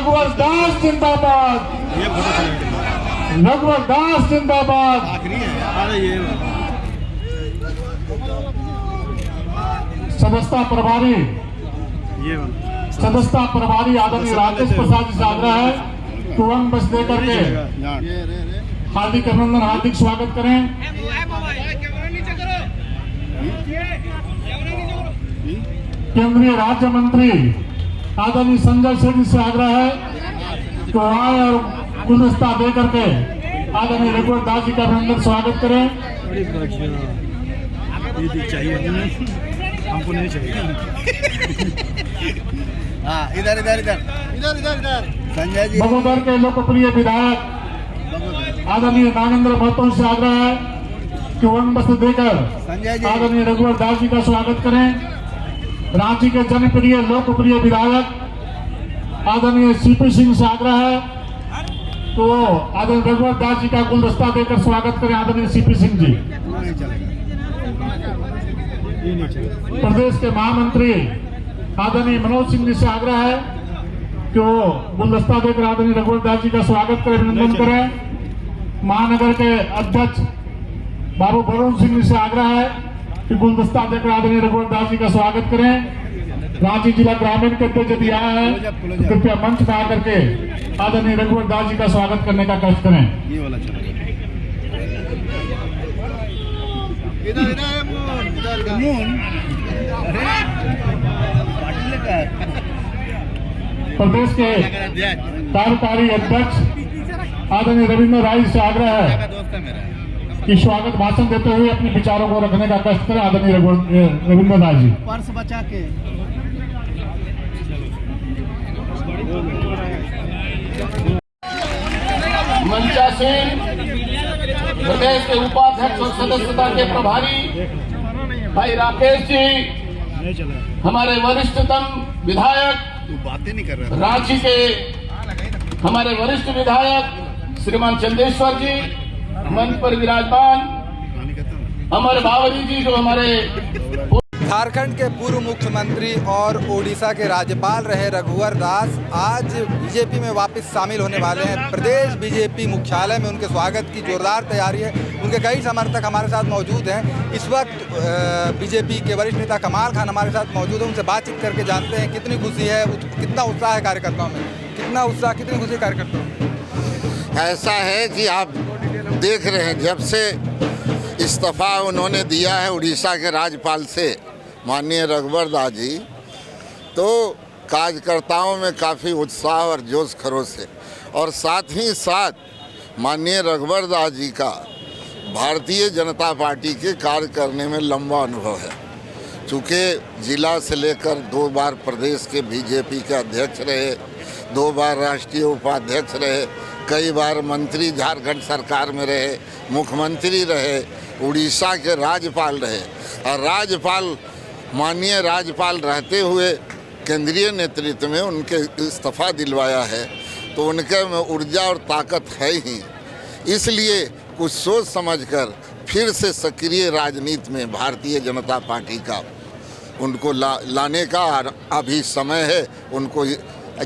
रघुवर दास जिंदाबाद, ये फोटो चलेगा। रघुवर दास जिंदाबाद। आखिरी है। अरे ये सदस्यता प्रभारी ये सदस्यता प्रभारी आदरणीय राकेश प्रसाद जी से आग्रह है तुरंत बस देकर के हार्दिक अभिनंदन, हार्दिक स्वागत करें। केंद्रीय राज्य मंत्री आदरणीय संजय सिंह जी से आग्रह है तो आए और गुलदस्ता दे करके आदरणीय रघुवर दास जी का अभिनंदन स्वागत करें। ये चाहिए हमको नहीं चाहिए। हाँ इधर इधर इधर इधर इधर इधर संजय जी बगोदर के लोकप्रिय विधायक आदरणीय नागेंद्र महतो से आग्रह है कि वन वस्त्र देकर संजय जी आदरणीय रघुवर दास जी का स्वागत करें। रांची के जनप्रिय लोकप्रिय विधायक आदरणीय सीपी सिंह से आग्रह है तो आदरणीय रघुवर दास जी का गुलदस्ता देकर स्वागत करें। आदरणीय सीपी सिंह जी। नहीं चलेगा, ये नहीं चलेगा। प्रदेश के महामंत्री आदरणीय मनोज सिंह जी से आग्रह है कि वो गुलदस्ता देकर आदरणीय रघुवर दास जी का स्वागत करें, अभिनंदन करें। महानगर के अध्यक्ष बाबू वरुण सिंह जी से आग्रह है कि गुलदस्ता देकर आदरणीय रघुवर दास जी का स्वागत करें। रांची जिला ग्रामीण के अध्यक्ष यदि आया है तो कृपया मंच पर आकर के आदरणीय रघुवर दास जी का स्वागत करने का कष्ट करें। ये वाला चलेगा। इधर इधर मून प्रदेश के कार्यकारी अध्यक्ष आदरणीय रविंद्र राय से आग्रह है दोस्त है मेरा कि स्वागत भाषण देते हुए अपने विचारों को रखने का कष्ट करें। आदरणीय रविंद्र राय जी। पर्स बचा के मंचासीन प्रदेश के उपाध्यक्ष और सदस्यता के प्रभारी भाई राकेश जी, नहीं चलेगा। हमारे वरिष्ठतम विधायक तू बातें नहीं कर रहा रांची के हमारे वरिष्ठ विधायक श्रीमान चंदेश्वर जी, मंच पर विराजमान अमर बावरी जी जो हमारे झारखंड के पूर्व मुख्यमंत्री और ओडिशा के राज्यपाल रहे रघुवर दास आज बीजेपी में वापस शामिल होने वाले हैं। प्रदेश बीजेपी मुख्यालय में उनके स्वागत की जोरदार तैयारी है। उनके कई समर्थक हमारे साथ मौजूद हैं। इस वक्त बीजेपी के वरिष्ठ नेता कमाल खान हमारे साथ मौजूद हैं। उनसे बातचीत करके जानते हैं कितनी खुशी है, कितना उत्साह है कार्यकर्ताओं में, कितना उत्साह, कितनी खुशी कार्यकर्ताओं में। ऐसा है कि आप देख रहे हैं जब से इस्तीफा उन्होंने दिया है उड़ीसा के राज्यपाल से माननीय रघुवर दास जी, तो कार्यकर्ताओं में काफ़ी उत्साह और जोश खरोश है। और साथ ही साथ माननीय रघुवर दास जी का भारतीय जनता पार्टी के कार्य करने में लंबा अनुभव है। चूँकि जिला से लेकर 2 बार प्रदेश के बीजेपी के अध्यक्ष रहे, 2 बार राष्ट्रीय उपाध्यक्ष रहे, कई बार मंत्री झारखंड सरकार में रहे, मुख्यमंत्री रहे, उड़ीसा के राज्यपाल रहे और राज्यपाल माननीय राज्यपाल रहते हुए केंद्रीय नेतृत्व में उनके इस्तीफा दिलवाया है, तो उनके में ऊर्जा और ताकत है ही। इसलिए कुछ सोच समझकर फिर से सक्रिय राजनीति में भारतीय जनता पार्टी का उनको लाने का अभी समय है, उनको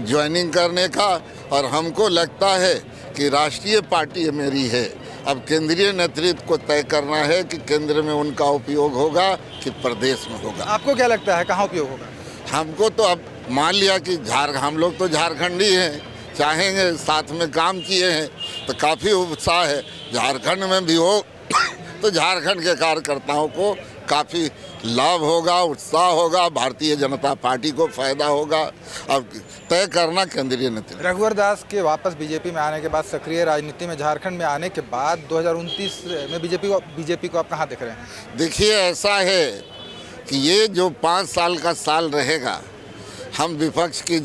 ज्वाइनिंग करने का। और हमको लगता है कि राष्ट्रीय पार्टी मेरी है, अब केंद्रीय नेतृत्व को तय करना है कि केंद्र में उनका उपयोग होगा कि प्रदेश में होगा। आपको क्या लगता है कहाँ उपयोग होगा? हमको तो अब मान लिया कि हम लोग तो झारखंडी हैं, चाहेंगे, साथ में काम किए हैं तो काफ़ी उत्साह है। झारखंड में भी हो तो झारखंड के कार्यकर्ताओं को काफ़ी लाभ होगा, उत्साह होगा, भारतीय जनता पार्टी को फायदा होगा। अब तय करना केंद्रीय नेतृत्व। रघुवर दास के वापस बीजेपी में आने के बाद, सक्रिय राजनीति में झारखंड में आने के बाद 2029 में बीजेपी को आप कहाँ देख रहे हैं? देखिए, ऐसा है कि ये जो 5 साल का साल रहेगा, हम विपक्ष की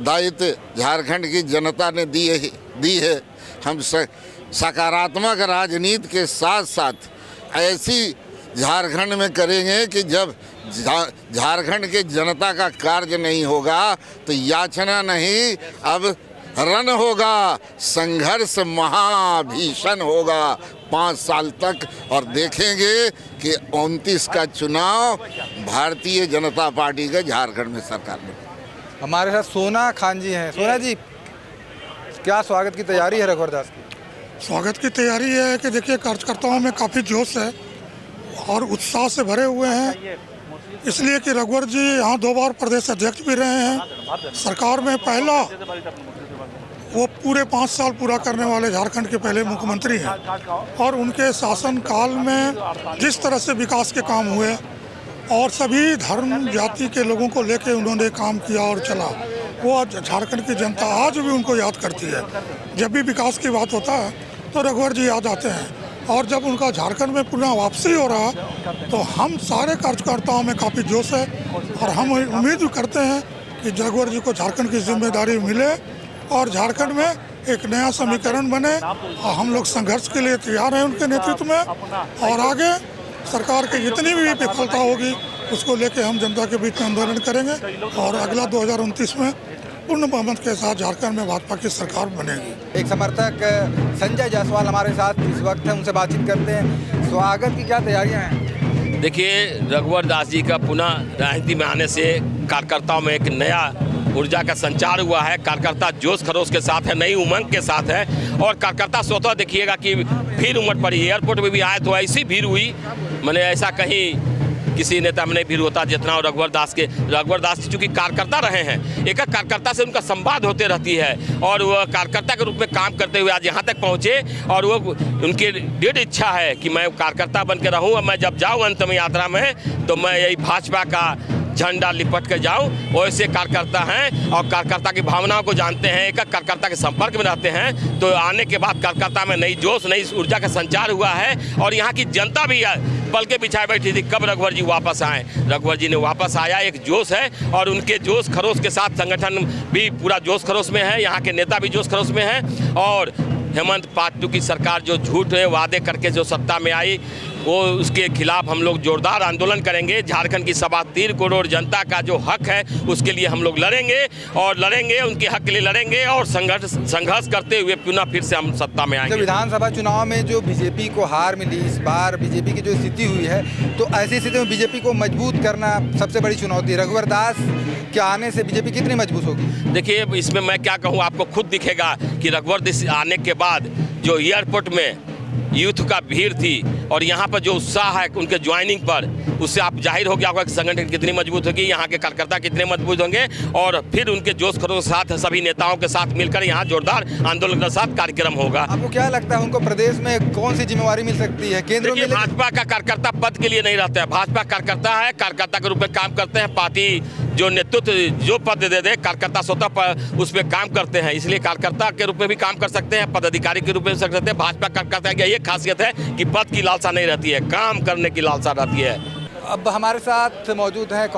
दायित्व झारखंड की जनता ने दी है। हम सकारात्मक राजनीति के साथ साथ ऐसी झारखंड में करेंगे कि जब झारखंड के जनता का कार्य नहीं होगा तो याचना नहीं, अब रण होगा, संघर्ष महाभीषण होगा 5 साल तक। और देखेंगे कि 29 का चुनाव भारतीय जनता पार्टी के झारखंड में सरकार में। हमारे साथ सोना खान जी हैं। सोना जी, क्या स्वागत की तैयारी है रघुवर दास की? स्वागत की तैयारी है कि देखिए कार्यकर्ताओं में काफ़ी जोश है और उत्साह से भरे हुए हैं, इसलिए कि रघुवर जी यहाँ 2 बार प्रदेश अध्यक्ष भी रहे हैं। सरकार में पहला वो पूरे 5 साल पूरा करने वाले झारखंड के पहले मुख्यमंत्री हैं और उनके शासन काल में जिस तरह से विकास के काम हुए और सभी धर्म जाति के लोगों को लेकर उन्होंने काम किया और चला, वो झारखंड की जनता आज भी उनको याद करती है। जब भी विकास की बात होता है तो रघुवर जी याद आते हैं और जब उनका झारखंड में पुनः वापसी हो रहा तो हम सारे कार्यकर्ताओं में काफ़ी जोश है और हम उम्मीद करते हैं कि रघुवर जी को झारखंड की जिम्मेदारी मिले और झारखंड में एक नया समीकरण बने और हम लोग संघर्ष के लिए तैयार हैं उनके नेतृत्व में और आगे सरकार की जितनी भी विफलता होगी उसको लेके हम जनता के बीच में आंदोलन करेंगे और अगला 2029 में पूर्ण बहुमत के साथ झारखंड में भाजपा की सरकार बनेगी। एक समर्थक संजय जायसवाल हमारे साथ इस वक्त है, उनसे बातचीत करते हैं। स्वागत की क्या तैयारियां हैं? देखिए, रघुवर दास जी का पुनः राजनीति में आने से कार्यकर्ताओं में एक नया ऊर्जा का संचार हुआ है। कार्यकर्ता जोश खरोश के साथ है, नई उमंग के साथ है और कार्यकर्ता स्वतः देखिएगा कि भीड़ उमड़ पड़ी। एयरपोर्ट में भी आए तो ऐसी भीड़ हुई, मैंने ऐसा कहीं किसी नेता में नहीं भीड़ होता जितना रघुवर दास जी चूँकि कार्यकर्ता रहे हैं, एक कार्यकर्ता से उनका संवाद होते रहती है और वह कार्यकर्ता के रूप में काम करते हुए आज यहाँ तक पहुँचे और वो उनकी दृढ़ इच्छा है कि मैं कार्यकर्ता बन के रहूँ और मैं जब जाऊँ अंतिम यात्रा में तो मैं यही भाजपा का झंडा लिपट के जाऊं। वो ऐसे कार्यकर्ता हैं और कार्यकर्ता की भावनाओं को जानते हैं, एक कार्यकर्ता के संपर्क में रहते हैं। तो आने के बाद कार्यकर्ता में नई जोश नई ऊर्जा का संचार हुआ है और यहाँ की जनता भी पल के बिछाए बैठी थी कब रघुवर जी वापस आए। रघुवर जी ने वापस आया, एक जोश है और उनके जोश खरोश के साथ संगठन भी पूरा जोश खरोश में है, यहाँ के नेता भी जोश खरोश में हैं और हेमंत पार्ट 2 की सरकार जो झूठे वादे करके जो सत्ता में आई वो उसके खिलाफ हम लोग जोरदार आंदोलन करेंगे। झारखंड की 3.25 करोड़ जनता का जो हक है उसके लिए हम लोग लड़ेंगे और लड़ेंगे, उनके हक के लिए लड़ेंगे और संघर्ष करते हुए पुनः फिर से हम सत्ता में आएंगे। विधानसभा चुनाव में जो बीजेपी को हार मिली, इस बार बीजेपी की जो स्थिति हुई है, तो ऐसी स्थिति में बीजेपी को मजबूत करना सबसे बड़ी चुनौती है। रघुवर दास के आने से बीजेपी कितनी मजबूत होगी? देखिए, इसमें मैं क्या कहूँ, आपको खुद दिखेगा कि रघुवर दास आने के बाद जो एयरपोर्ट में यूथ का भीड़ थी और यहाँ पर जो उत्साह है उनके ज्वाइनिंग पर, उससे आप जाहिर हो गया होगा कि संगठन कितनी मजबूत होगी, यहाँ के कार्यकर्ता कितने मजबूत होंगे और फिर उनके जोश खरोश के साथ सभी नेताओं के साथ मिलकर यहाँ जोरदार आंदोलन के साथ कार्यक्रम होगा। आपको क्या लगता है उनको प्रदेश में कौन सी जिम्मेवारी मिल सकती है? केंद्र में भाजपा का कार्यकर्ता पद के लिए नहीं रहता है, भाजपा कार्यकर्ता है, कार्यकर्ता के रूप में काम करते हैं। पार्टी जो नेतृत्व जो पद दे दे कार्यकर्ता स्वतः पर उस पर काम करते हैं, इसलिए कार्यकर्ता के रूप में भी काम कर सकते हैं, पदाधिकारी के रूप में कर सकते हैं। भाजपा कार्यकर्ता की ये खासियत है कि पद की लालसा नहीं रहती है, काम करने की लालसा रहती है। अब हमारे साथ मौजूद हैं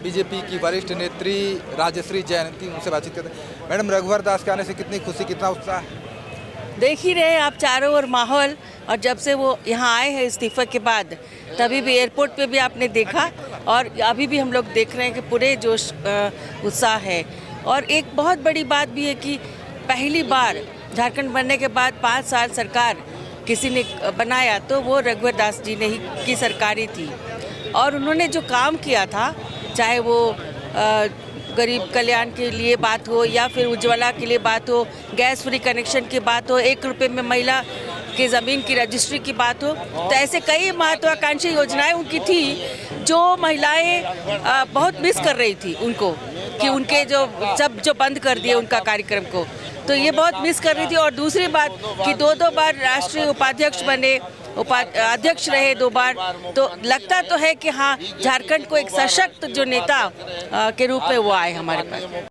बीजेपी की वरिष्ठ नेत्री राजश्री जयंती, उनसे बातचीत करते हैं। मैडम, रघुवर दास के आने से कितनी खुशी, कितना उत्साह? देख ही रहे आप चारों ओर माहौल, और जब से वो यहाँ आए हैं इस्तीफे के बाद, तभी भी एयरपोर्ट पे भी आपने देखा और अभी भी हम लोग देख रहे हैं कि पूरे जोश उत्साह है। और एक बहुत बड़ी बात भी है कि पहली बार झारखंड बनने के बाद 5 साल सरकार किसी ने बनाया तो वो रघुवर दास जी ने ही की सरकार ही थी और उन्होंने जो काम किया था, चाहे वो गरीब कल्याण के लिए बात हो या फिर उज्ज्वला के लिए बात हो, गैस फ्री कनेक्शन की बात हो, 1 रुपये में महिला की ज़मीन की रजिस्ट्री की बात हो, तो ऐसे कई महत्वाकांक्षी योजनाएं उनकी थी जो महिलाएं बहुत मिस कर रही थी उनको, कि उनके जो बंद कर दिए उनका कार्यक्रम को, तो ये बहुत मिस कर रही थी। और दूसरी बात कि 2 बार राष्ट्रीय उपाध्यक्ष बने, अध्यक्ष रहे 2 बार, तो लगता तो है कि हाँ, झारखंड को एक सशक्त जो नेता के रूप में वो आए हमारे पास।